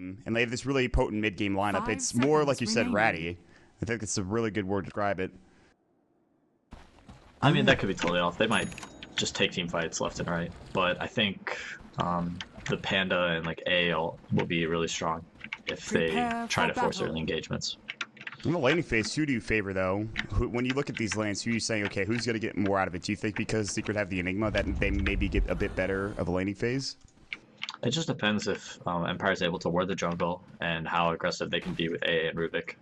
game, and they have this really potent mid-game lineup. It's more, like you said, ratty. I think it's a really good word to describe it. I mean, that could be totally off. They might just take team fights left and right, but I think the Panda and like A will be really strong if they try to force early engagements. In the laning phase, who do you favor, though? When you look at these lanes, who are you saying, okay, who's going to get more out of it? Do you think because Secret have the Enigma that they maybe get a bit better of a laning phase? It just depends if Empire's able to ward the jungle and how aggressive they can be with AA and Rubik.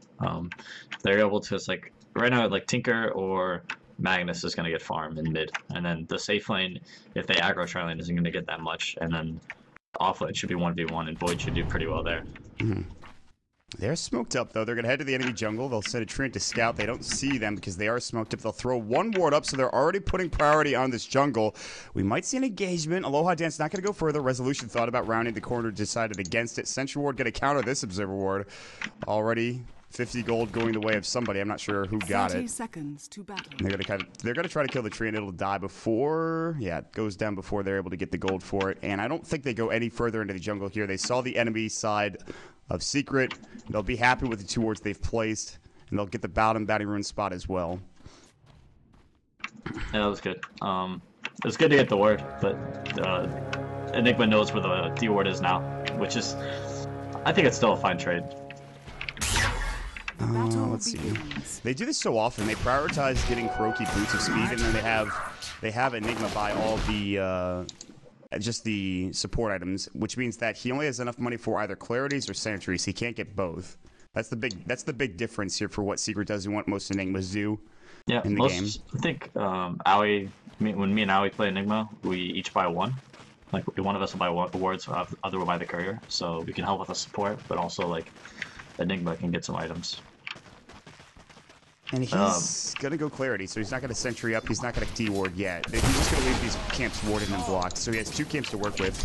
If they're able to, it's like, right now, like Tinker or Magnus is going to get farm in mid. And then the safe lane, if they aggro tri lane, isn't going to get that much. And then off lane should be 1v1, and Void should do pretty well there. They're smoked up, though. They're going to head to the enemy jungle. They'll send a Treant to scout. They don't see them because they are smoked up. They'll throw one ward up, so they're already putting priority on this jungle. We might see an engagement. Aloha Dance not going to go further. Resolution thought about rounding the corner, decided against it. Sentry ward going to counter this Observer ward. Already 50 gold going the way of somebody. I'm not sure who got it. 30 seconds to battle. And they're going to try to kill the Treant. It'll die before... Yeah, it goes down before they're able to get the gold for it. And I don't think they go any further into the jungle here. They saw the enemy side of Secret. They'll be happy with the 2 wards they've placed, and they'll get the Bounding Rune spot as well. Yeah, that was good. It was good to get the word, but Enigma knows where the D ward is now, which is, I think it's still a fine trade. Let's see. They do this so often. They prioritize getting Kuroki boots of speed, and then they have Enigma buy all the just the support items, which means that he only has enough money for either clarities or sentries. He can't get both. That's the big difference here for what Secret does and what most Enigmas do in the game. I think Aoi, when me and Aoi play Enigma, we each buy one. Like one of us will buy wards, the other will buy the courier, so we can help with the support, but also like Enigma can get some items. And he's going to go Clarity, so he's not going to Sentry up. He's not going to D-Ward yet. He's just going to leave these camps warded and blocked. So he has 2 camps to work with.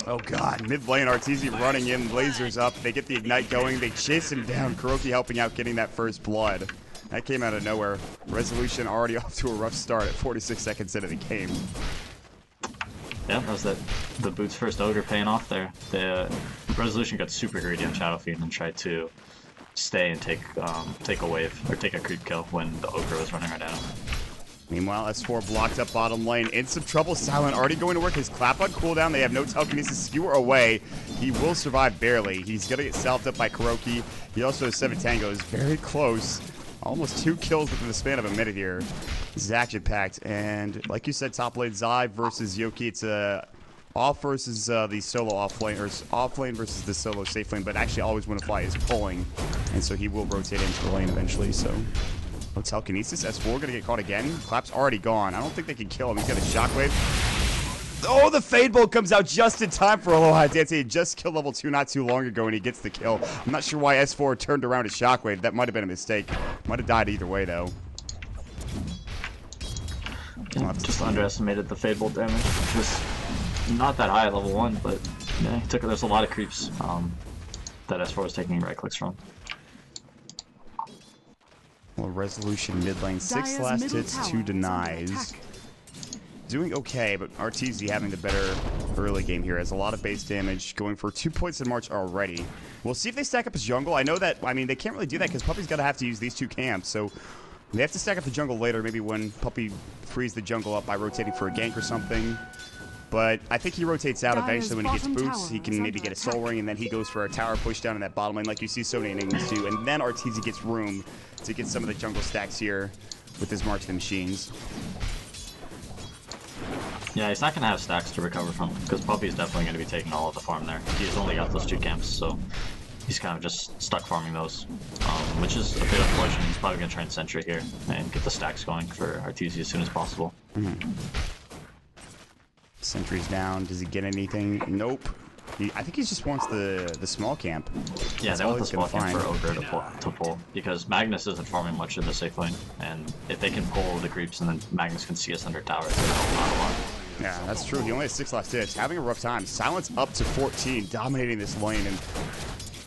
Oh, God. Mid lane, Arteezy running in, lasers up. They get the Ignite going. They chase him down. Kuroki helping out, getting that first blood. That came out of nowhere. Resolution already off to a rough start at 46 seconds into the game. Yeah, that was the Boots first Ogre paying off there. The Resolution got super greedy on Shadow Fiend and tried to stay and take a wave or take a creep kill when the Ogre was running right at him. Meanwhile, S4 blocked up bottom lane. In some trouble. Silent already going to work his clap on cooldown. They have no telekinesis. Skewer away. He will survive barely. He's going to get salved up by Kuroki. He also has 7 tangos. Very close. Almost 2 kills within the span of a minute here. This is action-packed. And like you said, top lane Zai versus Yoky. It's off versus the solo off lane, or off lane versus the solo safe lane, but actually always when a fly is pulling, and so he will rotate into the lane eventually. So no telekinesis. S4 gonna get caught again. Clap's already gone. I don't think they can kill him. He's got a shockwave. Oh, the Fade Bolt comes out just in time for Aloha Dance. He just killed level 2 not too long ago, and he gets the kill. I'm not sure why S4 turned around his shockwave. That might have been a mistake. Might have died either way though. Yeah, just underestimated the Fade Bolt damage. Just not that high at level 1, but yeah, there's a lot of creeps that S4 is taking right clicks from. Well, Resolution mid lane, 6 last hits, 2 denies. Doing okay, but Arteezy having the better early game here. Has a lot of base damage, going for 2 points in March already. We'll see if they stack up his jungle. I know that, I mean, they can't really do that because Puppy's gonna have to use these 2 camps, so they have to stack up the jungle later, maybe when Puppy frees the jungle up by rotating for a gank or something. But I think he rotates out eventually when he gets boots. He can maybe get a soul ring, and then he goes for a tower push down in that bottom lane like you see so many Enigmas do. And then Arteezy gets room to get some of the jungle stacks here with his March of the Machines. Yeah, he's not going to have stacks to recover from, because Puppy's definitely going to be taking all of the farm there. He's only got those 2 camps, so he's kind of just stuck farming those, which is a bit unfortunate. He's probably going to try and Sentry here and get the stacks going for Arteezy as soon as possible. Sentry's down. Does he get anything? Nope. I think he just wants the small camp. Yeah, they want the small camp for Ogre to pull, because Magnus isn't farming much in the safe lane, and if they can pull the creeps and then Magnus can see us under tower, it's going to help out a lot. Yeah, that's true. He only has 6 last hits. Having a rough time. Silence up to 14, dominating this lane, and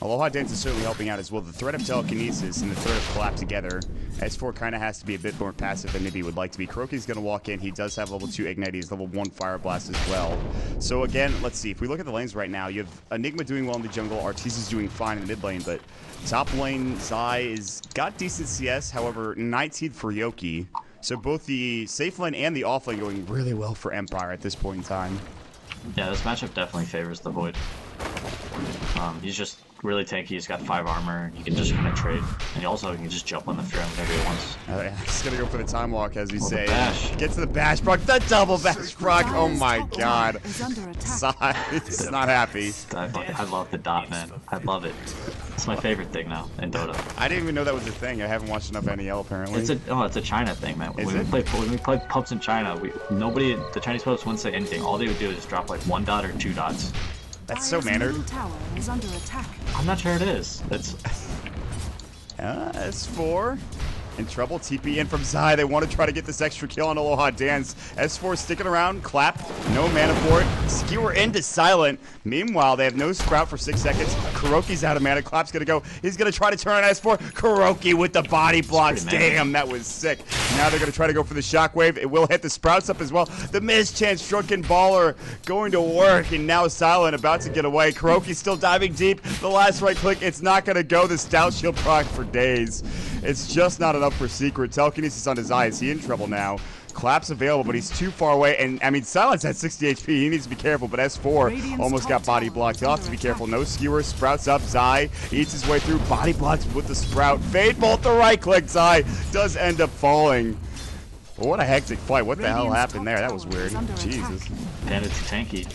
Aloha Dance is certainly helping out as well. The threat of telekinesis and the threat of collapse together. S4 kind of has to be a bit more passive than maybe he would like to be. Kuroki's going to walk in. He does have level 2 Ignite. He's level 1 Fire Blast as well. So again, let's see. If we look at the lanes right now, you have Enigma doing well in the jungle. Arteezy's doing fine in the mid lane, but top lane, Zai is got decent CS. However, 19 for Yoky. So both the safe lane and the off lane going really well for Empire at this point in time. Yeah, this matchup definitely favors the Void. He's just really tanky. He's got 5 armor. He can just kind of trade, and he also can just jump on the Fearon whenever he wants. Yeah, he's gonna go for the time walk, as we say. Bash. Get to the bash, Brock. The double bash, Brock. Oh my God. Sai is not happy. I love the dot, man. I love it. It's my favorite thing now in Dota. I didn't even know that was a thing. I haven't watched enough NEL apparently. It's a China thing, man. When we play pubs in China, the Chinese pubs wouldn't say anything. All they would do is just drop like 1 dot or 2 dots. That's so mannered. I'm not sure it is. It's S4 in trouble. TP in from Zai. They want to try to get this extra kill on Aloha Dance. S4 sticking around. Clap. No mana for it. Skewer into Silent. Meanwhile, they have no Sprout for 6 seconds. Kuroki's out of mana. Clap's going to go. He's going to try to turn on S4. Kuroki with the body blocks. Damn, that was sick. Now they're going to try to go for the Shockwave. It will hit the Sprouts up as well. The mischance drunken baller going to work. And now Silent about to get away. Kuroki's still diving deep. The last right click. It's not going to go. The Stout Shield proc for days. It's just not enough for Secret. Telekinesis on his eye. Is he in trouble now? Clap's available, but he's too far away. And, I mean, Silence at 60 HP. He needs to be careful, but S4 almost got body blocked. He'll have to be careful. No skewer. Sprouts up. Zai eats his way through. Body blocks with the Sprout. Fade Bolt the right click. Zai does end up falling. Well, what a hectic fight. What the hell happened there? That was weird. Jesus. And it's tanky.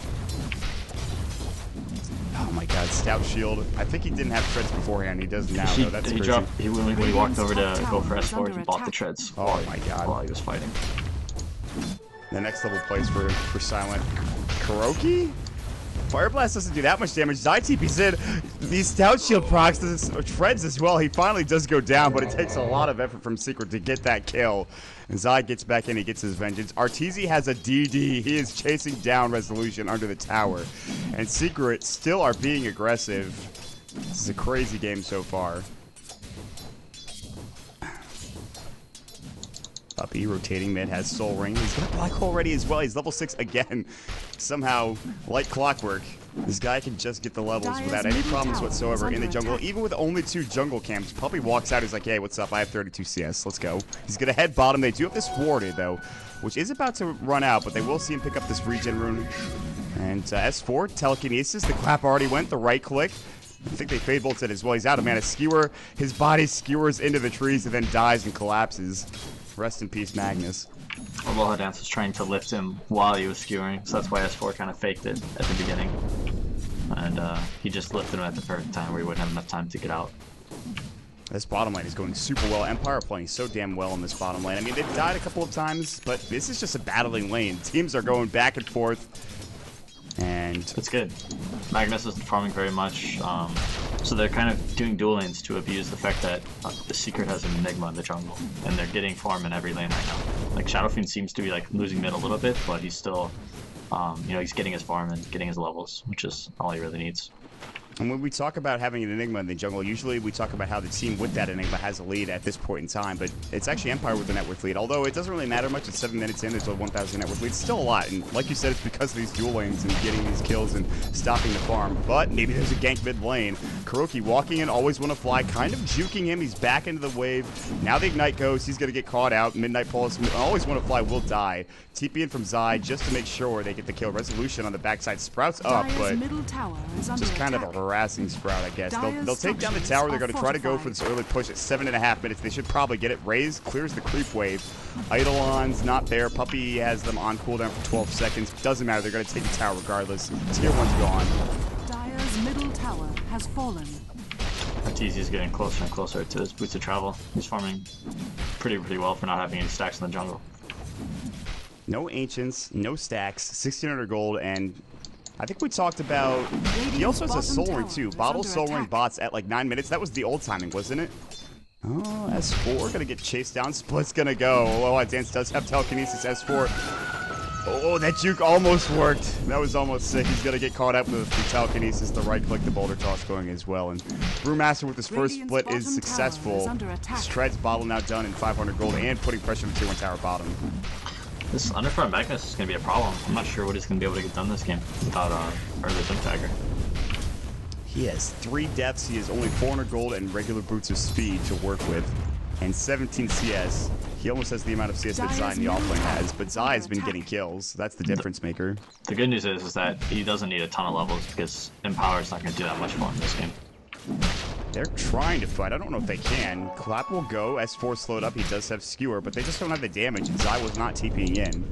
Oh my God, Stout Shield. I think he didn't have treads beforehand. He does now, though. That's crazy. When he walked over to go for S4, he bought the treads. Oh my God. While he was fighting. The next level plays for Silent. Kuroki? Fire Blast doesn't do that much damage. Zai TP's in. These Stout Shield procs, treads as well. He finally does go down, but it takes a lot of effort from Secret to get that kill. And Zai gets back in. He gets his vengeance. Arteezy has a DD. He is chasing down Resolution under the tower. And Secret still are being aggressive. This is a crazy game so far. Puppy rotating mid, has Soul Ring. He's got Black Hole ready as well. He's level 6 again. Somehow, like clockwork, this guy can just get the levels without any problems whatsoever in the jungle. Even with only 2 jungle camps, Puppy walks out. He's like, hey, what's up? I have 32 CS. Let's go. He's going to head bottom. They do have this warded, though, which is about to run out, but they will see him pick up this regen rune. And S4, telekinesis. The clap already went. The right click. I think they fade bolted as well. He's out of mana. Skewer. His body skewers into the trees and then dies and collapses. Rest in peace, Magnus. Aloha Dance was trying to lift him while he was skewering, so that's why S4 kind of faked it at the beginning. And he just lifted him at the perfect time where he wouldn't have enough time to get out. This bottom lane is going super well. Empire playing so damn well in this bottom lane. I mean, they've died a couple of times, but this is just a battling lane. Teams are going back and forth. And it's good. Magnus isn't farming very much, so they're kind of doing dual lanes to abuse the fact that the Secret has an Enigma in the jungle, and they're getting farm in every lane right now. Like Shadow Fiend seems to be like losing mid a little bit, but he's still, he's getting his farm and getting his levels, which is all he really needs. And when we talk about having an Enigma in the jungle, usually we talk about how the team with that Enigma has a lead at this point in time, but it's actually Empire with the network lead. Although it doesn't really matter much, it's 7 minutes in, there's a 1,000 network lead. It's still a lot, and like you said, it's because of these dual lanes and getting these kills and stopping the farm. But maybe there's a gank mid lane. Kuroki walking in, always want to fly, kind of juking him. He's back into the wave. Now the Ignite goes, he's going to get caught out. Midnight Pulse, always want to fly, will die. TP in from Zai just to make sure they get the kill. Resolution on the backside. Sprouts up, but just kind of a harassing Sprout, I guess. They'll take down the tower. They're going to try to go for this early push at 7.5 minutes. They should probably get it. Raze clears the creep wave. Eidolon's not there. Puppy has them on cooldown for 12 seconds. Doesn't matter. They're going to take the tower regardless. Tier 1's gone. Dire's middle tower has fallen. Arteezy's getting closer and closer to his boots of travel. He's farming pretty well for not having any stacks in the jungle. No Ancients, no stacks, 1,600 gold, and I think we talked about, he also has a Soul Ring too. Bottle Soul Ring bots at like 9 minutes. That was the old timing, wasn't it? Oh, S4 gonna get chased down. Split's gonna go. Aloha Dance does have telekinesis. S4 Oh, that juke almost worked. That was almost sick. He's going to get caught up with the telekinesis, the right click, the boulder toss going as well. And Brewmaster with his first split is successful. Shred's bottle now done in 500 gold and putting pressure on the tier 1 tower bottom. This underfront Magnus is going to be a problem. I'm not sure what he's going to be able to get done this game without early Blink Dagger. He has 3 deaths. He has only 400 gold and regular boots of speed to work with, and 17 CS. He almost has the amount of CS that Zai in the offlane has, but Zai has been getting kills. That's the difference maker. The good news is that he doesn't need a ton of levels because Empower is not going to do that much for him this game. They're trying to fight. I don't know if they can. Clap will go. S4 slowed up. He does have Skewer, but they just don't have the damage, and Zai was not TPing in.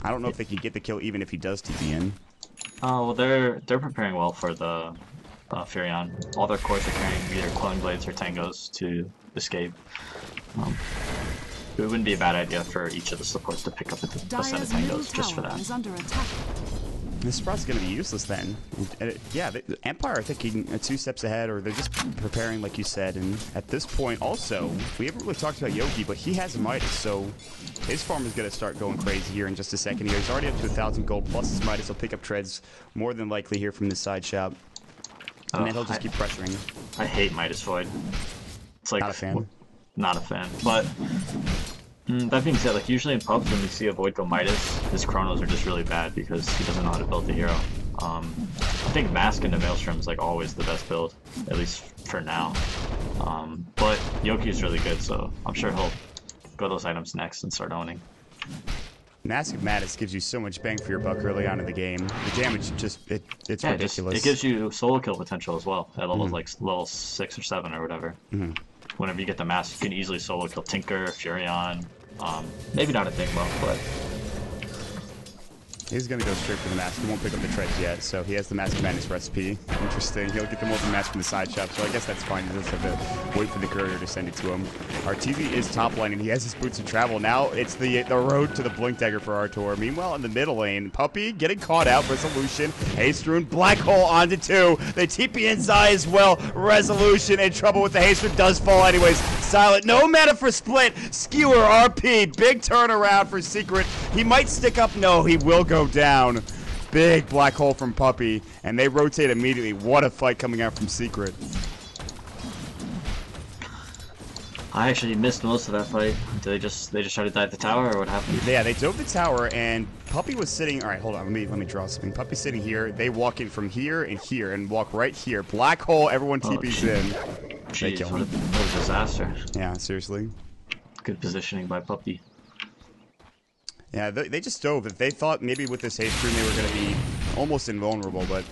I don't know if they can get the kill even if he does TP in. Oh, well, they're preparing well for the Furion. All their cores are carrying either Clone Blades or Tangos to escape. It wouldn't be a bad idea for each of the supports to pick up a set of Tangos just for that. This Sprout's going to be useless then. Yeah, Empire are thinking 2 steps ahead, or they're just preparing like you said. And at this point also, we haven't really talked about Yoky, but he has a Midas, so his farm is going to start going crazy here in just a second here. He's already up to 1,000 gold, plus his Midas. He'll pick up treads more than likely here from this side shop. And then he'll just keep pressuring. I hate Midas Void. It's like... Not a fan. Not a fan, but that being said, like usually in pubs when we see a Void go Midas, his chronos are just really bad because he doesn't know how to build the hero. I think Mask into Maelstrom is like always the best build, at least for now. But Yoky is really good, so I'm sure he'll go those items next and start owning. Mask of Madness gives you so much bang for your buck early on in the game. The damage it's ridiculous. It gives you solo kill potential as well at levels like level 6 or 7 or whatever. Whenever you get the mask, you can easily solo kill Tinker, Furion. Maybe not a Digmo, but he's gonna go straight for the mask. He won't pick up the treads yet, so he has the Mask of Madness recipe. Interesting. He'll get the multi mask from the side shop, so I guess that's fine. He doesn't have to wait for the courier to send it to him. Arteezy is top lane, and he has his boots of travel. Now it's the road to the Blink Dagger for Artur. Meanwhile, in the middle lane, Puppey getting caught out. Resolution, Haste Rune, Black Hole onto 2. They TP in Zai as well. Resolution in trouble with the Haste Rune, does fall anyways. Silent, no mana for split. Skewer, RP, big turnaround for Secret. He might stick up. No, he will go down. Big black hole from Puppey, and they rotate immediately. What a fight coming out from Secret. I actually missed most of that fight. Did they just try to dive the tower, or what happened? Yeah, they dove the tower, and Puppey was sitting. All right, hold on. Let me draw something. Puppey's sitting here. They walk in from here and walk right here. Black hole. Everyone TP's in. They Jeez, kill what him. a disaster. Yeah, seriously. Good positioning by Puppey. Yeah, they just dove. If they thought maybe with this haste rune they were going to be almost invulnerable, but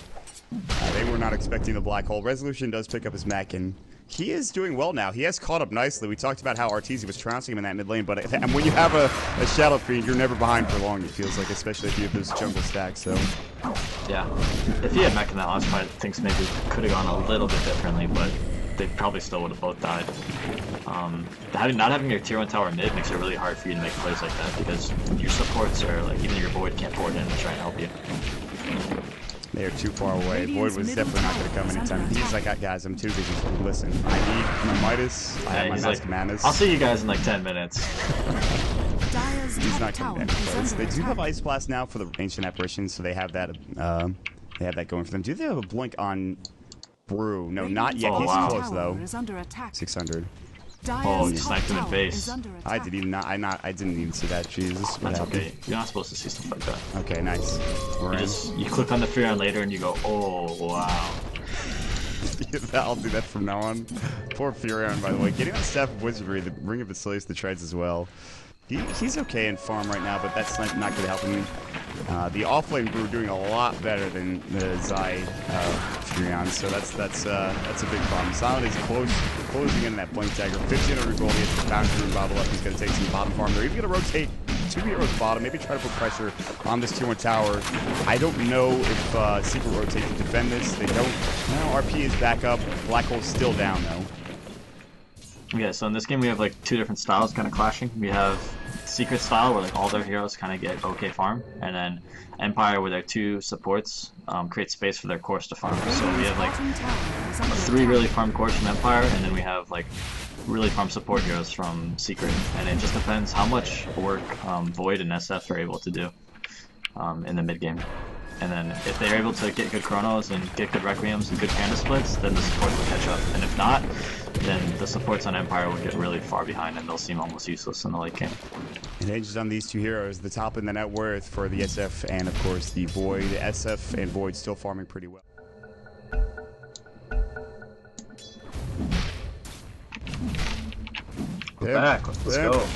they were not expecting the black hole. Resolution does pick up his mech, and he is doing well now. He has caught up nicely. We talked about how Arteezy was trouncing him in that mid lane, but and when you have a Shadow Fiend, you're never behind for long, it feels like, especially if you have those jungle stacks. So yeah, if he had mech in that last fight, things maybe could have gone a little bit differently, but they probably still would have both died. Not having your tier 1 tower mid makes it really hard for you to make plays like that because your supports are like, even your Void can't forward in to try and help you. they are too far away. Void was definitely not going to come anytime. He's like, guys, I'm too busy. Listen, I need my Midas. I have my Mask of Madness. I'll see you guys in like 10 minutes. He's not coming any close. They do have Ice Blast now for the Ancient Apparitions, so they have that. They have that going for them. Do they have a blink on Brew? No, not yet. He's close though. 600. Oh, you sniped him in the face. I didn't even see that. Jesus, what That's happened? okay. You're not supposed to see stuff like that. Okay, nice. We're in. You click on the Furion later and you go, oh wow. I'll do that from now on. Poor Furion, by the way. Getting on Staff of Wizardry, the Ring of Basilius, the treads as well. He's okay in farm right now, but that's not going to help him. The offlane Brew doing a lot better than the Zai Furion, so that's a big problem. Silent is closing in that Blink Dagger. 1500 gold. He has the Boundary Rune bottle up. He's going to take some bottom farm. They're even going to rotate 2 heroes bottom. Maybe try to put pressure on this tier 1 tower. I don't know if Secret rotate to defend this. They don't. No, RP is back up. Black Hole's still down though. Yeah, so in this game we have like 2 different styles kind of clashing. We have Secret style where like all their heroes kind of get okay farm, and then Empire where their 2 supports create space for their cores to farm. So we have like 3 really farm cores from Empire, and then we have like really farm support heroes from Secret, and it just depends how much work Void and SF are able to do. in the mid game. And then if they're able to get good chronos and get good requiems and good panda splits, then the supports will catch up. And if not, then the supports on Empire will get really far behind and they'll seem almost useless in the late game. It hinges on these two heroes, the top in the net worth for the SF and of course the Void. SF and Void still farming pretty well. We're back. Let's go.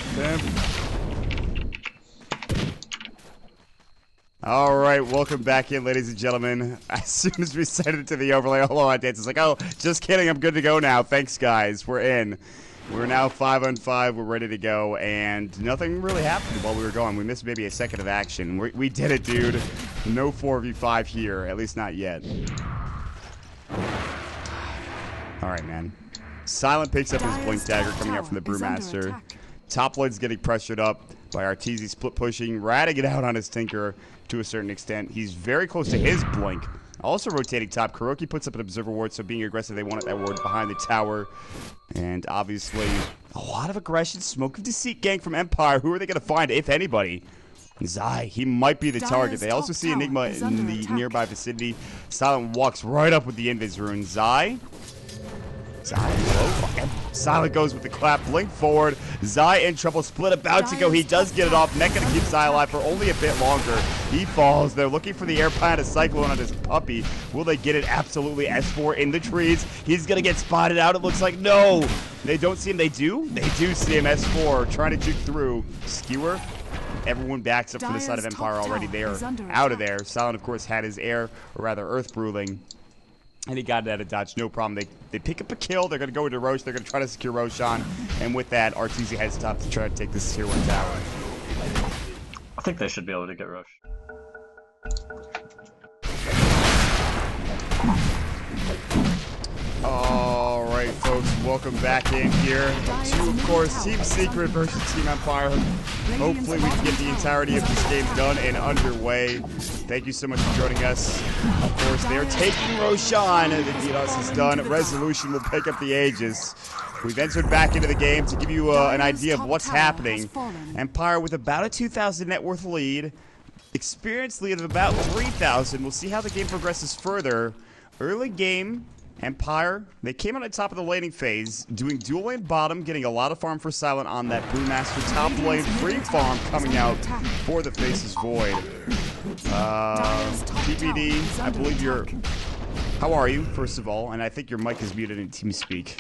All right, welcome back in, ladies and gentlemen. As soon as we sent it to the overlay, hello on dance, it's like, oh, just kidding, I'm good to go now. Thanks, guys. We're in. We're now 5-on-5. We're ready to go, and nothing really happened while we were going. We missed maybe a second of action. We did it, dude. No 4v5 here, at least not yet. All right, man. Silent picks up his Blink Dagger coming out from the Brewmaster. Top lane's getting pressured up by Arteezy split pushing, ratting it out on his Tinker to a certain extent. He's very close to his Blink. Also rotating top. Kuroki puts up an Observer Ward, so being aggressive, they wanted that ward behind the tower. And obviously, a lot of aggression. Smoke of Deceit gank from Empire. Who are they going to find, if anybody? Zai, he might be the target. They also see Enigma in the nearby vicinity. Silent walks right up with the Invis rune. Zai, Silent goes with the clap, blink forward. Zai in trouble, split about to go. He does get it off. Neck gonna keep Zai alive for only a bit longer. He falls. They're looking for the air plant, a cyclone on his puppy. Will they get it? Absolutely. S4 in the trees. He's gonna get spotted out. It looks like no. They don't see him. They do? They do see him. S4 trying to juke through. Skewer. Everyone backs up from the side of Empire already. They are out of there. Silent, of course, had his air, or rather earth bruising. And he got it out of dodge, no problem. They pick up a kill. They're going to go into Roche. They're going to try to secure Roshan. And with that, Arteezy heads top to try to take this tier 1 tower. I think they should be able to get Roche. All right, folks, welcome back in here to, of course, Team Secret versus Team Empire. Hopefully we can get the entirety of this game done and underway. Thank you so much for joining us. Of course, they're taking Roshan. The DDoS is done. Resolution will pick up the Aegis. We've entered back into the game to give you an idea of what's happening. Empire with about a 2,000 net worth lead. Experience lead of about 3,000. We'll see how the game progresses further. Early game, Empire, they came on the top of the laning phase, doing dual lane bottom, getting a lot of farm for Silent on that Brewmaster. Top lane, free farm coming out for the Faceless Void. PPD, I believe you're... How are you, first of all? And I think your mic is muted in TeamSpeak.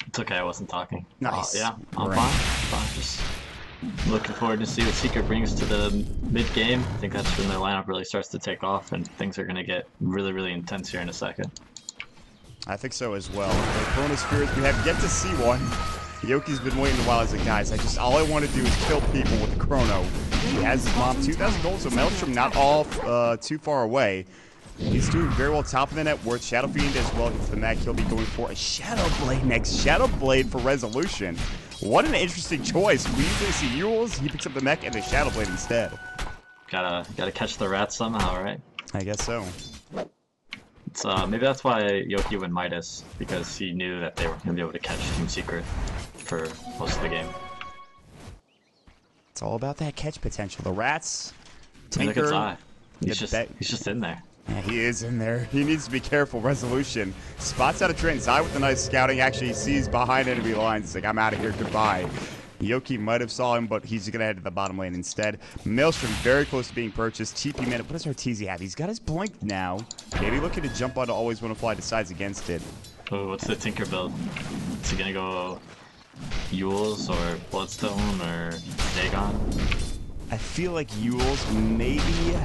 It's okay, I wasn't talking. Nice. Yeah, I'm fine. Just looking forward to see what Secret brings to the mid game. I think that's when their lineup really starts to take off, and things are going to get really, really intense here in a second. I think so as well. The Corona Spirits, we have yet to see one. Yoki's been waiting a while as a guys. All I want to do is kill people with Chrono. He has his mom, 2,000 gold, so Maelstrom not all too far away. He's doing very well top of the net worth. Shadow Fiend as well gets the mech. He'll be going for a Shadow Blade next. Shadow Blade for Resolution. What an interesting choice. We usually see Yules, he picks up the mech and the Shadow Blade instead. Gotta catch the rats somehow, right? I guess so. It's maybe that's why Yoky went Midas, because he knew that they were gonna be able to catch Team Secret for most of the game. It's all about that catch potential. The rats, Tinker, look at Zai. He's just in there. Yeah, he is in there. He needs to be careful. Resolution. Spots out of train. Zai with the nice scouting. Actually, he sees behind enemy lines. He's like, I'm out of here. Goodbye. Yoky might have saw him, but he's going to head to the bottom lane instead. Maelstrom very close to being purchased. TP minute. What does Arteezy have? He's got his blink now. Maybe looking to jump onto Always Wanna Fly. Decides against it. Oh, what's the Tinker build? Is he going to go Yules or Bloodstone or Dagon? I feel like Yules, maybe...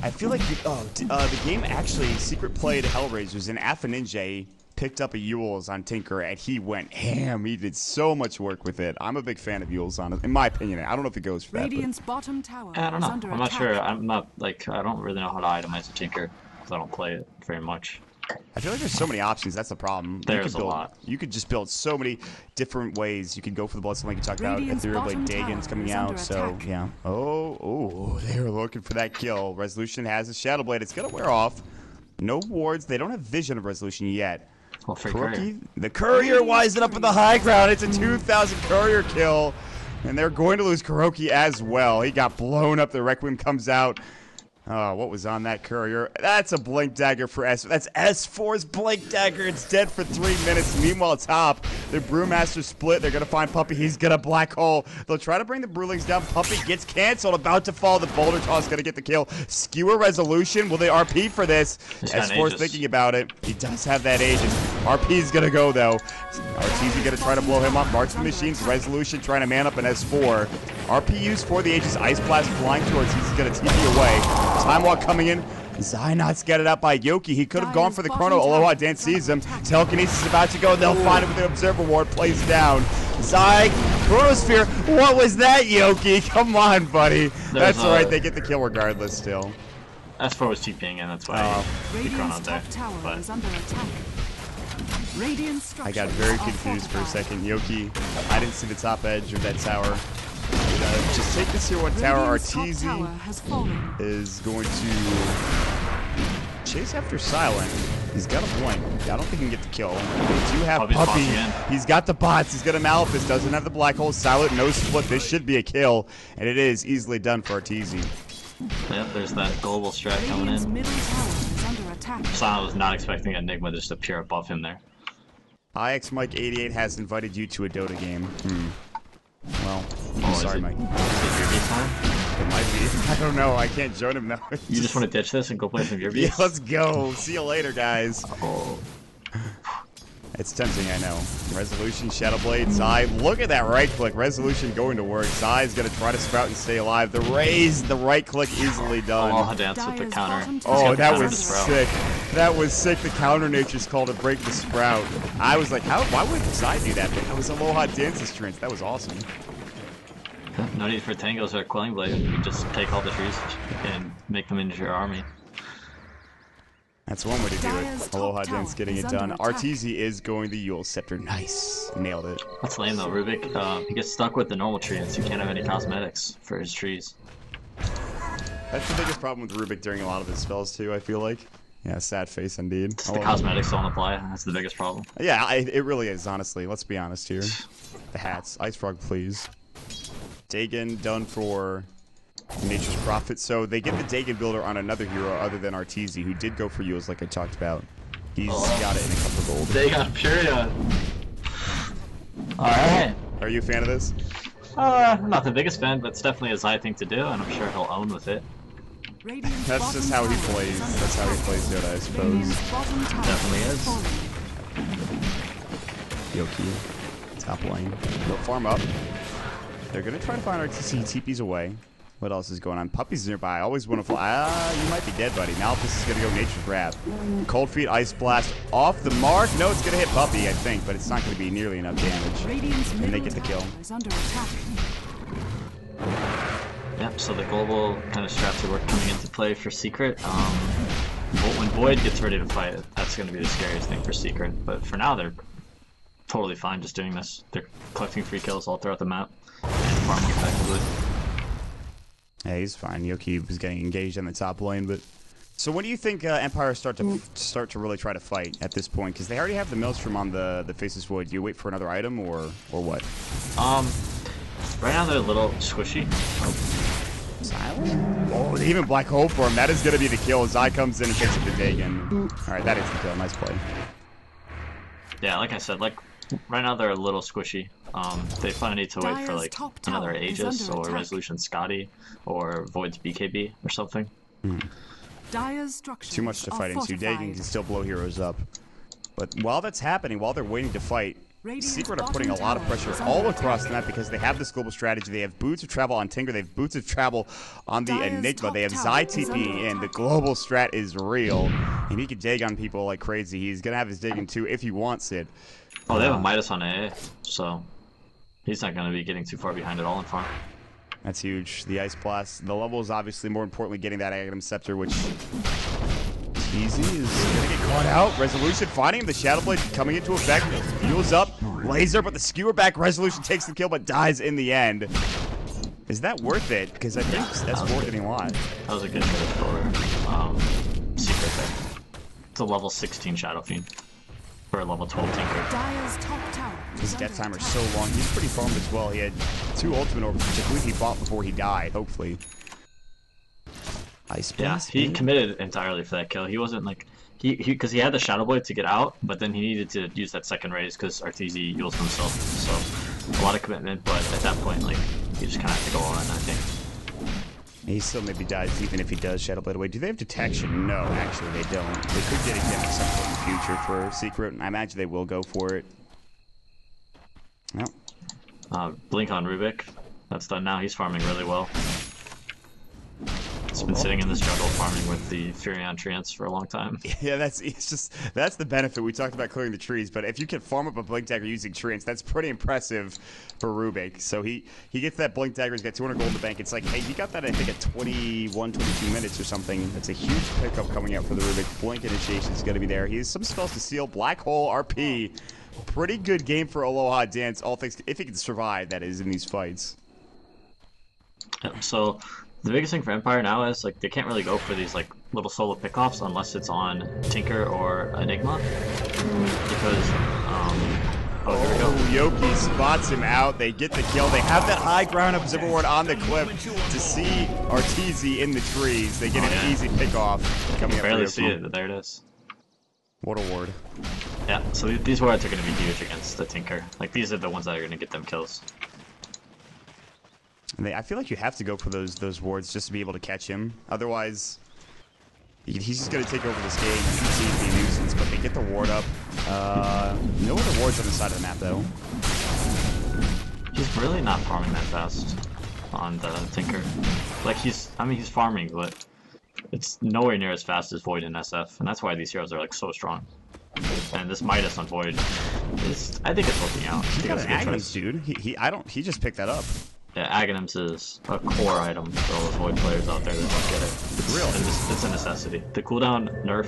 I feel like the game actually Secret played Hellraisers and Ninja picked up a Yules on Tinker and he went ham. He did so much work with it. I'm a big fan of Yules on it, in my opinion. I don't know if it goes for that. Radiant's bottom tower I don't know. is under I'm not attack. sure. I'm not like I don't really know how to itemize a Tinker because I don't play it very much. I feel like there's so many options. That's the problem. There's a lot. You could just build so many different ways. You could go for the Bloodstone like you talked about. Radiant's Ethereal Blade bottom Dagon's tower coming is out. under So attack. yeah. Oh, they were looking for that kill. Resolution has a Shadow Blade. It's gonna wear off. No wards. They don't have vision of Resolution yet. Well, free courier. The courier wising up in the high ground. It's a 2,000 courier kill. And they're going to lose Kuroki as well. He got blown up. The Requiem comes out. Oh, what was on that courier? That's a blink dagger for S. That's S4's blink dagger. It's dead for 3 minutes. Meanwhile, top, the Brewmaster split. They're going to find Puppey. He's going to black hole. They'll try to bring the Brewlings down. Puppey gets canceled. About to fall. The Boulder Toss going to get the kill. Skewer resolution. Will they RP for this? S4's thinking about it. He does have that Aegis. RP's going to go, though. RTZ going to try to blow him up. Marks the Machines. Resolution trying to man up an S4. RP used for the Aegis. Ice Blast flying towards. He's going to TP away. Time Walk coming in. Zynot's get it up by Yoky. He could have gone for the Chrono. Aloha Dance sees him. Telekinesis is about to go. They'll find him with the Observer Ward. Plays down. Zy, Chronosphere. What was that, Yoky? Come on, buddy. That's alright. They get the kill regardless still. S4 was TPing in. That's why he Chrono there. But I got very confused for a second. Yoky, I didn't see the top edge of that tower. Just take this here one tower. Arteezy is going to chase after Silent. He's got a point. I don't think he can get the kill. They do have Puppey. He's got the bots. He's got a Malphus. Doesn't have the black hole. Silent, no split. This should be a kill. And it is easily done for Arteezy. Yep, there's that global strat coming in. Silent was not expecting Enigma just to appear above him there. IX Mike 88 has invited you to a Dota game. Well, I'm sorry, Mike. Is it your beat time? It might be. I don't know. I can't join him now. You just want to ditch this and go play some your beats? Yeah, let's go. See you later, guys. Oh. It's tempting, I know. Resolution, Shadow Blade, Zai. Look at that right click. Resolution going to work. Zai's going to try to sprout and stay alive. The raise, the right click easily done. Aloha Dance with the counter. Oh, that was sick. That was sick. The counter nature's call to break the sprout. I was like, why would Zai do that? But that was Aloha Dance's trance. That was awesome. No need for tangos or Quelling Blade. You just take all the trees and make them into your army. That's one way to do it. Aloha Dance getting it done. Arteezy is going the Yule Scepter. Nice. Nailed it. That's lame though, Rubik. He gets stuck with the normal tree, so you can't have any cosmetics for his trees. That's the biggest problem with Rubik during a lot of his spells too, I feel like. Yeah, sad face indeed. The cosmetics don't apply. That's the biggest problem. Yeah, it really is, honestly. Let's be honest here. The hats. Ice Frog, please. Dagon done for Nature's Prophet. So they get the Dagon builder on another hero other than Arteezy, who did go for Yules like I talked about. He's got it in a couple of gold. Dagon, period. Alright. Are you a fan of this? I'm not the biggest fan, but it's definitely a Zai thing to do, and I'm sure he'll own with it. That's just how he plays. That's how he plays Dota, I suppose. Definitely is. Yoky, top lane. They'll farm up. They're going to try to find Arteezy. TP's away. What else is going on? Puppey's nearby. Always want to fly. You might be dead, buddy. Malphus is going to go Nature's Wrath. Cold Feet, Ice Blast off the mark. No, it's going to hit Puppey, I think, but it's not going to be nearly enough damage. And they get the kill. Yep, so the global kind of straps are coming into play for Secret. When Void gets ready to fight, that's going to be the scariest thing for Secret. But for now, they're totally fine just doing this. They're collecting free kills all throughout the map and farming effectively. Yeah, he's fine. Yoky was getting engaged on the top lane, but so when do you think Empire start to really try to fight at this point? Because they already have the Maelstrom on the Faceless Void. Do you wait for another item or what? Right now they're a little squishy. Silent? Oh, they even black hole for him. That is going to be the kill. Zai comes in and picks up the Dagon. All right, that is the kill. Nice play. Yeah, like I said, like right now they're a little squishy. They probably need to wait for like another Aegis or Resolution Scotty or Void's BKB or something. Too much to fight into. Dagon can still blow heroes up. But while that's happening, while they're waiting to fight, Secret are putting a lot of pressure all across the map because they have this global strategy. They have Boots of Travel on Tinker. They have Boots of Travel on the Enigma. They have Zai TPing in. The global strat is real. And he can dig on people like crazy. He's going to have his digging too if he wants it. Oh, they have a Midas on AA, so he's not going to be getting too far behind at all in farm. That's huge. The Ice Blast. The level is obviously more importantly getting that Atom Scepter, which Easy is going to get caught out. Resolution finding him. The Shadow Blade coming into effect. Heals up. Laser, but the Skewer back. Resolution takes the kill, but dies in the end. Is that worth it? Because I think that's worth getting alive. That was a good hit for Secret there. It's a level 16 Shadow Fiend for a level 12 Tinker. His death timer is so long. He's pretty farmed as well. He had 2 ultimate orbs, which I believe he bought before he died, hopefully. Ice Blast. Yeah, he committed entirely for that kill. He wasn't like because he had the Shadow Blade to get out, but then he needed to use that second raise because Arteezy heals himself. So a lot of commitment, but at that point, like you just kind of have to go all in, I think. He still maybe dies even if he does Shadow Blade away. Do they have detection? No, actually they don't. They could get again at some point in the future for secret. I imagine they will go for it. No. Blink on Rubik. That's done now. He's farming really well. He's been sitting in this jungle farming with the Furion Treants for a long time. Yeah, that's the benefit. We talked about clearing the trees, but if you can farm up a Blink Dagger using Treants, that's pretty impressive for Rubik. So he gets that Blink Dagger, he's got 200 gold in the bank. It's like, hey, he got that I think at 21, 22 minutes or something. That's a huge pickup coming out for the Rubik. Blink initiation is going to be there. He has some spells to seal. Black Hole, RP. Pretty good game for Aloha Dance, all things, if he can survive, that is, in these fights. Yeah, so the biggest thing for Empire now is like they can't really go for these like little solo pickoffs unless it's on Tinker or Enigma, because oh, here we go. Yoky spots him out. They get the kill. They have that high ground observer on the cliff to see Arteezy in the trees. They get an easy pickoff coming up. Barely see it, but there it is. What a ward. Yeah, so these wards are going to be huge against the Tinker. Like these are the ones that are going to get them kills. And I feel like you have to go for those wards just to be able to catch him. Otherwise, he's just going to take over this game. You can see it be a nuisance, but they get the ward up. No other wards on the side of the map, though. He's really not farming that fast on the Tinker. Like he's farming, but it's nowhere near as fast as Void and SF, and that's why these heroes are like so strong. And this Midas on Void is, I think it's working out. He got an Aghanim's, dude. He just picked that up. Yeah, Aghanim's is a core item for all those Void players out there that don't get it. It's a necessity. The cooldown nerf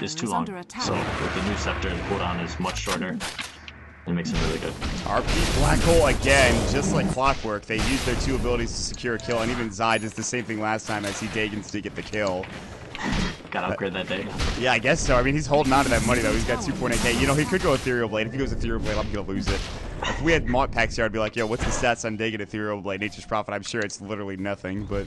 is too long. So with the new Scepter, the cooldown is much shorter. It makes it really good. RP Black Hole again, just like clockwork. They use their 2 abilities to secure a kill, and even Zai does the same thing last time as he Dagons to get the kill. Gotta upgrade that Dagon. Yeah, I guess so. I mean, he's holding on to that money, though. He's got 2.8k. You know, he could go Ethereal Blade. If he goes Ethereal Blade, I'm going to lose it. If we had Mott packs here, I'd be like, yo, what's the stats on Dagon Ethereal Blade? Nature's Prophet. I'm sure it's literally nothing, but...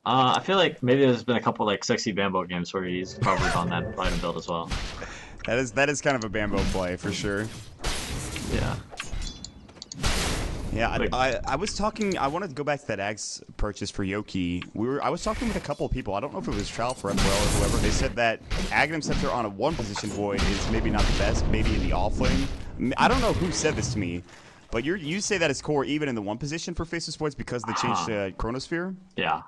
I feel like maybe there's been a couple like sexy Bambo games where he's probably on that item build as well. That is kind of a Bambo play, for sure. Yeah. Yeah, I was talking. I wanted to go back to that Axe purchase for Yoky. I was talking with a couple of people. I don't know if it was Trout for FRL or whoever. They said that Aghanim Scepter on a 1-position Void is maybe not the best. Maybe in the offlane. I don't know who said this to me, but you say that it's core even in the 1 position for Faceless Voids because they changed Chronosphere. Yeah.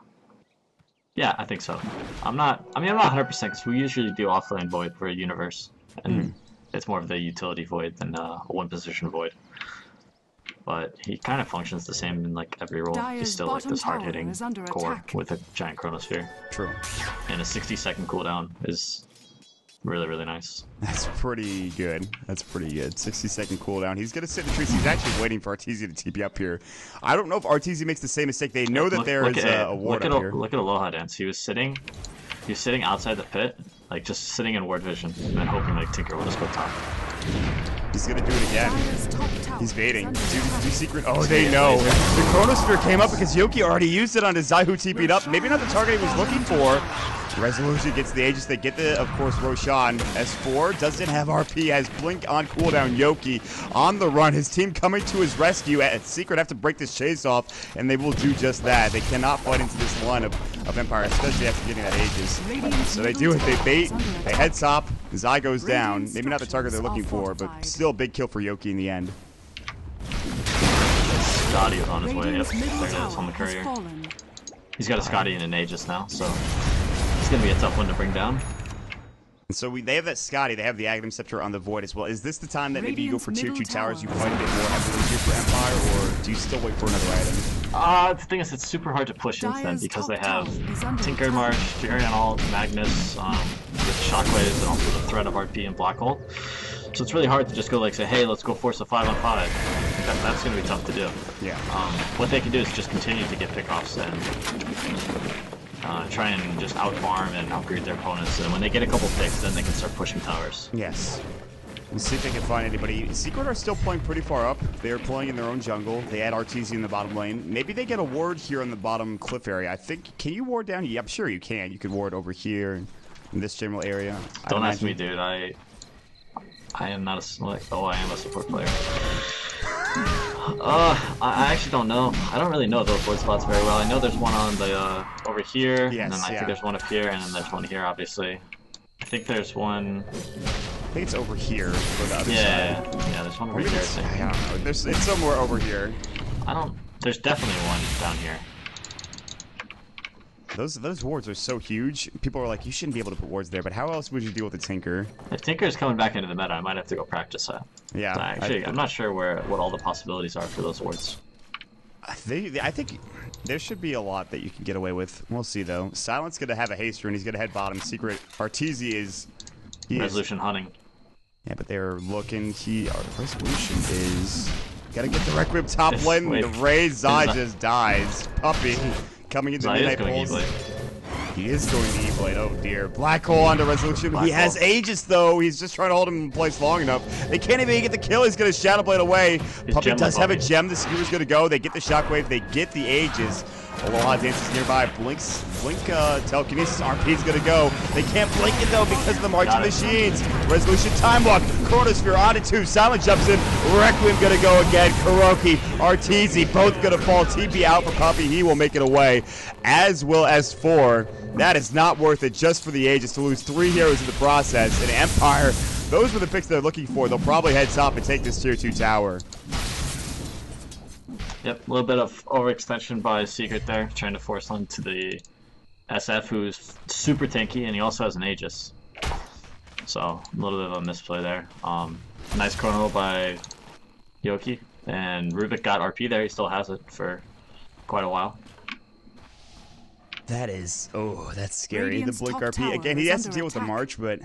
Yeah, I think so. I'm not 100% because we usually do offlane Void for a universe, and it's more of the utility Void than a 1-position Void. But he kind of functions the same in like every role. He's still like this hard-hitting core with a giant Chronosphere. True. And a 60-second cooldown is really, really nice. That's pretty good. 60-second cooldown. He's going to sit in the trees. He's actually waiting for Arteezy to TP up here. I don't know if Arteezy makes the same mistake. They know that there is a ward up here. Look at Aloha Dance. He was sitting outside the pit, like just sitting in ward vision, and then hoping like Tinker will just go top. He's gonna do it again. He's baiting. Do secret. Oh, they know. The Chronosphere came up because Yoky already used it on his Zai who TP'd up. Maybe not the target he was looking for. Resolution gets the Aegis. They get the, of course, Roshan. S4 doesn't have RP. Has Blink on cooldown. Yoky on the run. His team coming to his rescue. Secret have to break this chase off, and they will do just that. They cannot fight into this line of Empire, especially after getting that Aegis. So they do it. They bait. They head top. Zai goes down. Maybe not the target they're looking for, but still a big kill for Yoky in the end. Scotty is on his way. Yep, there it is on the courier. He's got a Scotty and an Aegis now, so it's going to be a tough one to bring down. And so they have that Scotty, they have the Aghanim Scepter on the Void as well. Is this the time that maybe you go for tier 2 towers, you fight a bit more heavily here for Empire, or do you still wait for another item? The thing is, it's super hard to push into them because they have Tinker March, Furion Ult, Magnus, with Shockwaves, and also the threat of RP and Black Hole. So it's really hard to just go like say, hey, let's go force a 5-on-5. That's going to be tough to do. Yeah. What they can do is just continue to get pickoffs and try and just out-farm and outgreed their opponents. And when they get a couple picks, then they can start pushing towers. Yes. Let's see if they can find anybody. Secret are still playing pretty far up. They're playing in their own jungle. They had RTZ in the bottom lane. Maybe they get a ward here in the bottom cliff area. I think, can you ward down? Yeah, I'm sure you can. You could ward over here in this general area. Don't ask me, dude. I am not a, like, oh, I am a support player. I actually don't know. I don't really know those ward spots very well. I know there's one on the, over here, yes, and then I think there's one up here, and then there's one here, obviously. I think there's one... I think it's over here for the other side. Yeah, there's one over here, I think. I don't know. It's somewhere over here. There's definitely one down here. Those wards are so huge. People are like, you shouldn't be able to put wards there, but how else would you deal with a Tinker? If Tinker is coming back into the meta, I might have to go practice that. Yeah. Actually, I'm not sure what all the possibilities are for those wards. I think there should be a lot that you can get away with. We'll see, though. Silent's going to have a haster, and he's going to head bottom. Secret Arteezy is... Resolution hunting. Yeah, but they're looking. Resolution is... Gotta get the Requiem top lane. The Raze Zai just dies. Puppy coming into midnight pulse. He is going to E-Blade. Oh dear. Black hole onto Resolution. He has Aegis though. He's just trying to hold him in place long enough. They can't even get the kill. He's going to Shadow Blade away. Puppy does have a gem. The skewer's going to go. They get the Shockwave. They get the Aegis. Aloha dances nearby. Blink telekinesis. RP's going to go. They can't blink it though because of the marching machines. Resolution time walk. Chronosphere on it too. Silent jumps in. Requiem going to go again. Kuroki, Arteezy, both going to fall. TP out for Puppy. He will make it away. As will S4. That is not worth it just for the Aegis to lose 3 heroes in the process. And Empire, those were the picks they're looking for. They'll probably head top and take this tier 2 tower. Yep, a little bit of overextension by Secret there, trying to force one to the SF, who's super tanky, and he also has an Aegis. So, a little bit of a misplay there. Nice chrono by Yoky, and Rubik got RP there. He still has it for quite a while. That is... Oh, that's scary. The Blink RP. Again, he has to deal with the March, but...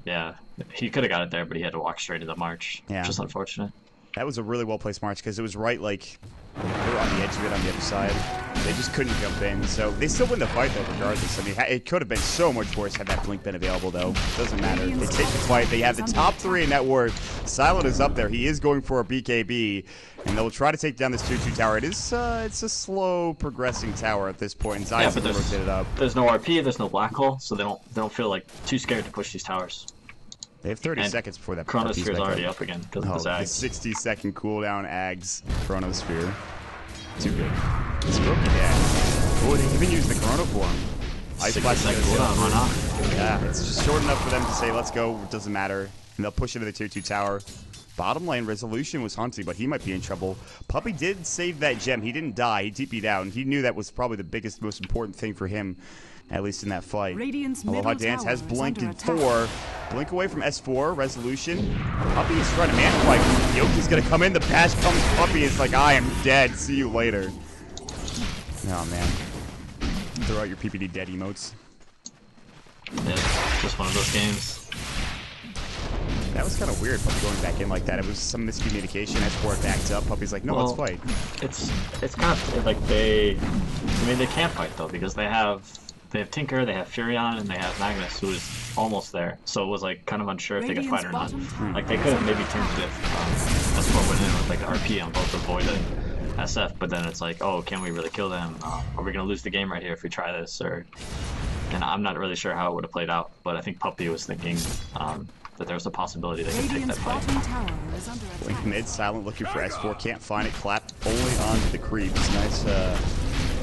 Yeah, he could have got it there, but he had to walk straight to the March. Yeah. Just unfortunate. That was a really well-placed March, because it was right, like... They were on the edge of it on the other side. They just couldn't jump in, so... They still win the fight, though, regardless. I mean, it could have been so much worse had that Blink been available, though. Doesn't matter. They take the fight. They have the top 3 in net worth. Silent is up there. He is going for a BKB. And they'll try to take down this 2-2 tower. It's a slow progressing tower at this point. And Zai's going to rotate it up. There's no RP, there's no black hole, so they don't feel like too scared to push these towers. They have 30 seconds before that. Chronosphere's already up again because of the Zags. The 60-second cooldown Ags Chronosphere. Too good. It's broken, yeah. Oh, they even use the Chrono form. Ice Blast cooldown, why not? Yeah, it's just short enough for them to say, let's go, it doesn't matter. And they'll push into the tier 2 tower. Bottom lane, Resolution was hunting, but he might be in trouble. Puppy did save that gem. He didn't die. He TP'd out, and he knew that was probably the biggest, most important thing for him, at least in that fight. Aloha Dance has Blink in 4. Blink away from S4. Resolution. Puppy is trying to man fight. Yoki's going to come in. The bash comes. Puppy is like, I am dead. See you later. Oh, man. Throw out your PPD dead emotes. Yeah, just one of those games. That was kind of weird, Puppy going back in like that. It was some miscommunication. S4 backed up. Puppy's like, no, let's fight. It's kind of like they can't fight though because they have Tinker, they have Furion, and they have Magnus, who is almost there. So it was like kind of unsure if they could fight or not. Like they could have maybe turned it if S4 went in with like the RP on both the Void and SF, but then it's like, oh, can we really kill them? Are we gonna lose the game right here if we try this? And I'm not really sure how it would have played out, but I think Puppy was thinking that there was a possibility they could take that fight. Blink mid, Silent looking for S4, can't find it. Clap only onto the creeps. Nice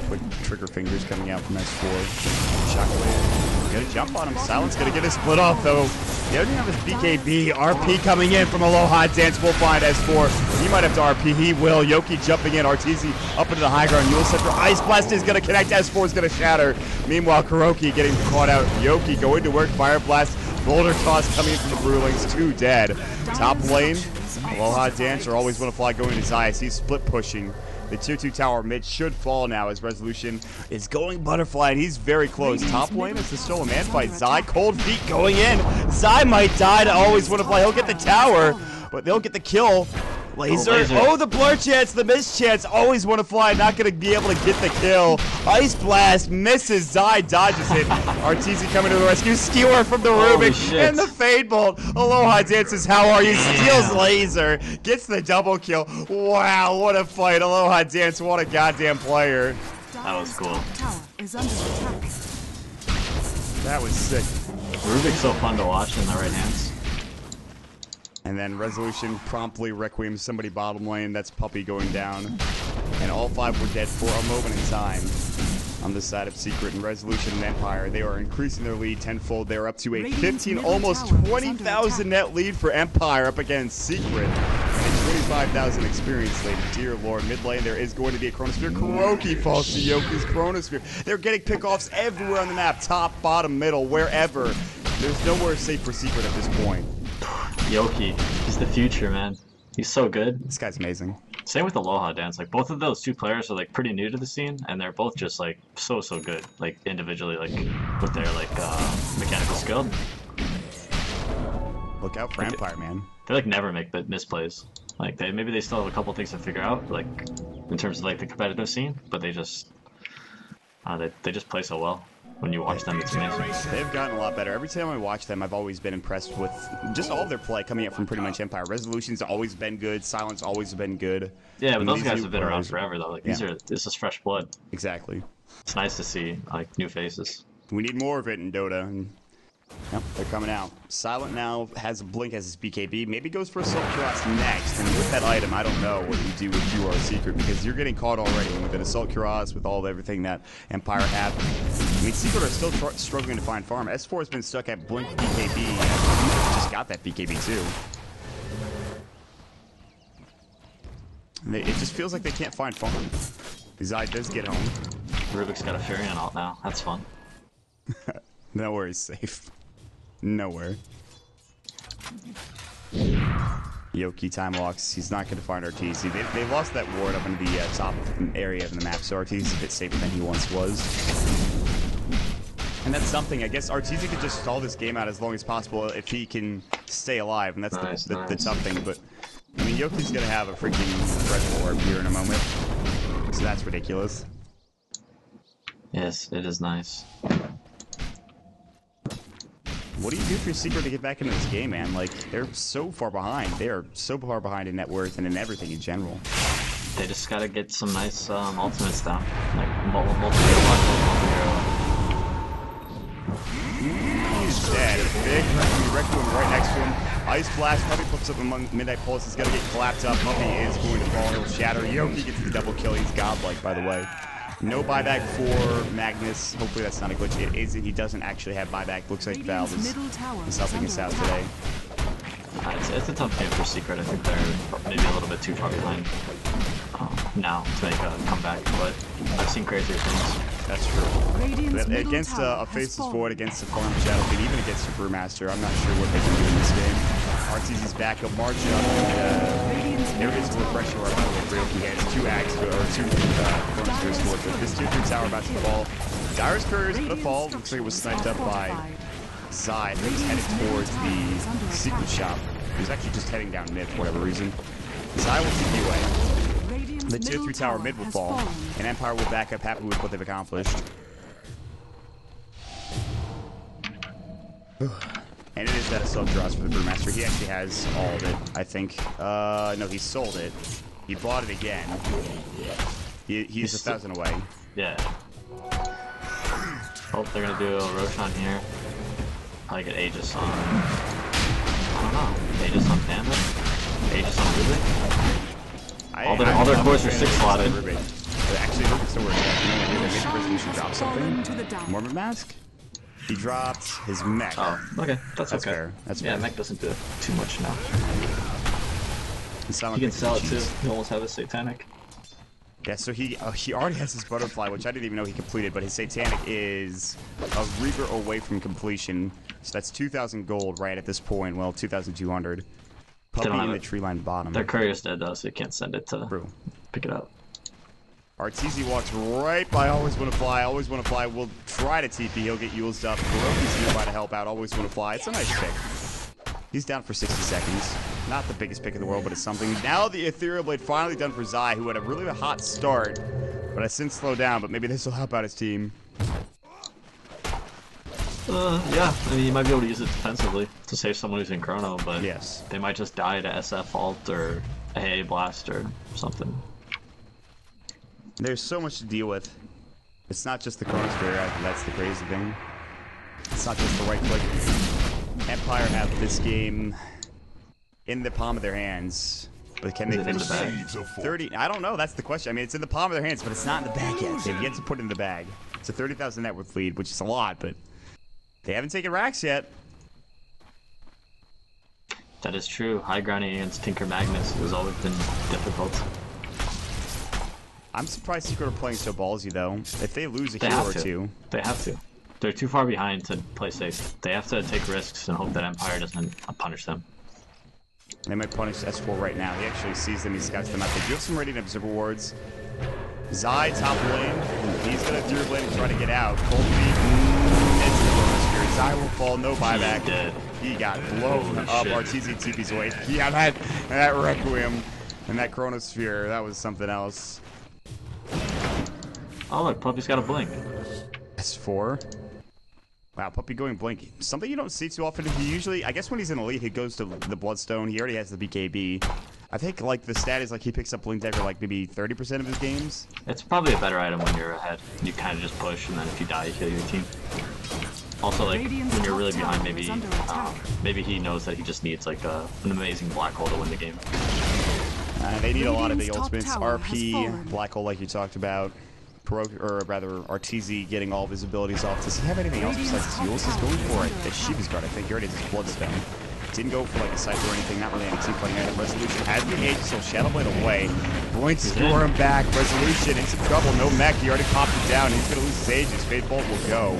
quick trigger fingers coming out from S4. Shockwave. Gonna jump on him. Silent's gonna get a split off though. He doesn't have his BKB. RP coming in from Aloha Dance will find S4. He might have to RP. He will. Yoky jumping in. Arteezy up into the high ground. Yule Scepter. Ice Blast is going to connect. S4 is going to shatter. Meanwhile, Kuroki getting caught out. Yoky going to work. Fire Blast. Boulder Toss coming in from the Brewlings. 2 dead. Top lane. Aloha Dancer always want to fly going to Zai. He's split pushing. The tier 2 tower mid should fall now as Resolution is going Butterfly, and he's very close. Top lane is still a man fight. Zai, cold feet going in. Zai might die to always want to fly. He'll get the tower, but they'll get the kill. Laser. Laser. Oh, the blur chance, the miss chance. Always want to fly. Not going to be able to get the kill. Ice Blast misses. Zai dodges it. Arteezy coming to the rescue. Skewer from the Holy Rubik. shit. And the Fade Bolt. Aloha dances. How are you? Steals Damn. Laser. Gets the double kill. Wow, what a fight. Aloha Dance. What a goddamn player. That was cool. Tower is under attack. That was sick. Rubik's so fun to watch in the right hands. And then Resolution promptly requiem somebody bottom lane. That's Puppy going down. And all 5 were dead for a moment in time. On this side of Secret and Resolution and Empire, they are increasing their lead tenfold. They're up to a Radiant's 15, middle almost tower is 20,000 under net lead for Empire up against Secret. And 25,000 experience lead. Dear Lord, mid lane there is going to be a Chronosphere. Kuroki falls to Yoki's Chronosphere. They're getting pickoffs everywhere on the map. Top, bottom, middle, wherever. There's nowhere safe for Secret at this point. Yoky, he's the future, man. He's so good. This guy's amazing. Same with Aloha Dance. Like both of those two players are like pretty new to the scene, and they're both just like so good. Like individually, like with their like mechanical skill. Look out for Empire, man. They like never make misplays. Like maybe they still have a couple things to figure out, like in terms of like the competitive scene, but they just play so well. When you watch them, it's amazing. They've gotten a lot better. Every time I watch them, I've always been impressed with just all of their play coming up from pretty much Empire. Resolution's always been good. Silence always been good. Yeah, but And those these guys new have been around players- forever though. Like Yeah. this is fresh blood. Exactly. It's nice to see like new faces. We need more of it in Dota. And, yep, they're coming out. Silent now has a Blink as his BKB. Maybe goes for Assault Cuirass next. And with that item, I don't know what you do if you are a Secret, because you're getting caught already with an Assault Cuirass, with all everything that Empire have. I mean, Secret are still struggling to find farm. S4 has been stuck at Blink BKB. Just got that BKB too. And it just feels like they can't find farm. Zai does get home. Rubik's got a Fury on alt now. That's fun. Nowhere is safe. Nowhere. Yoky time walks. He's not going to find Arteezy. They lost that ward up into the top area of the map, so Arteezy's a bit safer than he once was. And that's something. I guess Arteezy could just stall this game out as long as possible if he can stay alive, and that's the tough thing. But I mean, Yoki's going to have a freaking red orb here in a moment, so that's ridiculous. Yes, it is nice. What do you do for your Secret to get back into this game, man? Like, they're so far behind. They are so far behind in net worth and in everything in general. They just gotta get some nice ultimates down. Like multi-hero. He's dead. Big Requiem right next to him. Ice Blast probably flips up among Midnight Pulse. He's gonna get collapsed up. Puppy is going to fall. He'll shatter. Yoky gets the double kill. He's godlike, by the way. No buyback for Magnus. Hopefully that's not a glitch. It is. He doesn't actually have buyback. Looks like Valve is helping us out today. It's a tough game for Secret. I think they're maybe a little bit too far behind now to make a comeback, but I've seen crazier things. That's true. Against a Faceless Void, against a Farm Shadow Pit, even against a Brewmaster, I'm not sure what they can do in this game. Arteezy's back up, marching up, and there is a refresher by the way for Yoky. He has 2 acts, or 2 Chronospheres to work with. This 2-3 tower about to fall. Dyer's Courier is going to fall. Looks like it was sniped up by Zai, who's headed towards the Secret Shop. He was actually just heading down mid for whatever reason. Zai will TP away. The tier 3 tower mid will fall, and Empire will back up happy with what they've accomplished. And it is that Assault Cuirass for the Brewmaster. He actually has all of it, I think. No, he sold it. He bought it again. He's 1,000 away. Yeah. Oh, they're gonna do a Roshan here. Probably get Aegis on. I don't know. Aegis on Panda? Aegis on Rubik? All their cores are 6 slotted. Actually, Rubik's still working. You know, maybe Resolution dropped something. Mormon Mask? He dropped his mech. Oh, okay. That's okay. Fair. That's fair. Yeah, mech doesn't do too much now. You can sell it too. You almost have a Satanic. Yeah, so he already has his Butterfly, which I didn't even know he completed, but his Satanic is a Reaper away from completion. So that's 2,000 gold right at this point. Well, 2,200. Puppy in the tree line bottom. Their courier's dead though, so you can't send it to pick it up. Arteezy walks right by Always Wanna Fly. Always Wanna Fly will try to TP. He'll get used up. Kuroki's nearby to help out. Always Wanna Fly. It's a nice pick. He's down for 60 seconds. Not the biggest pick in the world, but it's something. Now the Ethereal Blade finally done for Zai, who had a really hot start, but has since slowed down, but maybe this will help out his team. Yeah, I mean, you might be able to use it defensively to save someone who's in Chrono, but Yes. they might just die to SF ult or AA blast or something. There's so much to deal with. It's not just the Chronosphere, that's the crazy thing. It's not just the right click. Empire have this game in the palm of their hands, but can they finish the bag? 30? I don't know, that's the question. I mean, it's in the palm of their hands, but it's not in the bag yet. They've yet to put it in the bag. It's a 30,000 net worth lead, which is a lot, but they haven't taken racks yet. That is true. High grounding against Tinker Magnus has always been difficult. I'm surprised Secret are playing so ballsy, though. If they lose a They hero have or to. two... They have to. They're too far behind to play safe. They have to take risks and hope that Empire doesn't punish them. They might punish S4 right now. He actually sees them, he scouts them out. They do have some Radiant Observer wards. Zai, top lane. He's going to through lane and try to get out. Cold feet. It's the Chronosphere. Zai will fall, no buyback. He got blown Holy up. shit. RTZ TP's away. Yeah, that Requiem and that Chronosphere, that was something else. Oh look, Puppy's got a blink. S4. Wow, Puppy going blink. Something you don't see too often. He usually, I guess when he's in Elite, he goes to the Bloodstone. He already has the BKB. I think like the stat is like he picks up Blink Dagger like maybe 30% of his games. It's probably a better item when you're ahead. You kind of just push, and then if you die, you kill your team. Also, like when you're really behind, maybe he knows that he just needs like an amazing black hole to win the game. They need a lot of big Radiant's top ultimates. tower has RP, fallen. Black Hole like you talked about. Or rather, RTZ getting all of his abilities off. Does he have anything else besides Seals? He's going for a Shiva's Guard, I think. He already has his Bloodstone. Didn't go for like a Cypher or anything. Not really any team fighting item. Resolution has the age, so Shadowblade away. Going to score him back. Resolution in some trouble. No mech. He already popped it down. He's going to lose his ages. Fade Bolt will go.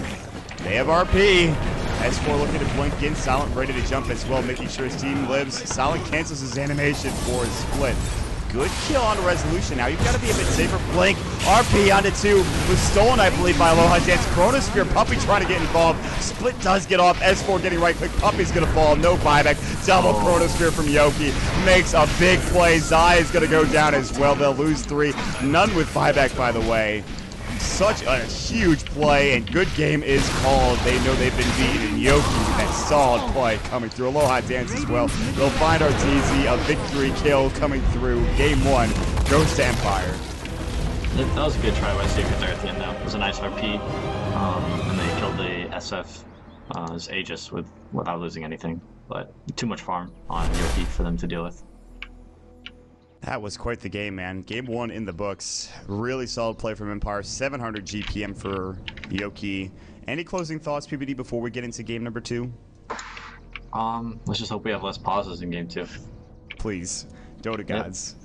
They have RP. S4 looking to blink in. Silent ready to jump as well, making sure his team lives. Silent cancels his animation for his split. Good kill on Resolution. Now you've got to be a bit safer. Blink. RP onto 2. Was stolen, I believe, by Aloha Dance. Chronosphere. Puppy trying to get involved. Split does get off. S4 getting right click. Puppy's going to fall. No buyback. Double Chronosphere from Yoky. Makes a big play. Zai is going to go down as well. They'll lose 3. None with buyback, by the way. Such a huge play, and good game is called. They know they've been beaten. Yoki with that solid play coming through. Aloha Dance as well. They'll find RTZ. A victory kill coming through. Game 1 goes to Empire. That was a good try by Secret there at the end, though. It was a nice RP, and they killed the SF's Aegis without losing anything. But too much farm on Yoki for them to deal with. That was quite the game, man. Game 1 in the books. Really solid play from Empire. 700 GPM for Yoki. Any closing thoughts, PBD, before we get into game number 2? Let's just hope we have less pauses in game 2. Please. Dota gods.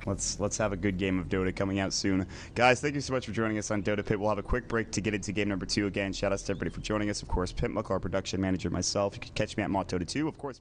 Let's have a good game of Dota coming out soon. Guys, thank you so much for joining us on Dota Pit. We'll have a quick break to get into game number 2 again. Shout out to everybody for joining us. Of course, Pimp Muck, our production manager, myself. You can catch me at Mottota2. Of course,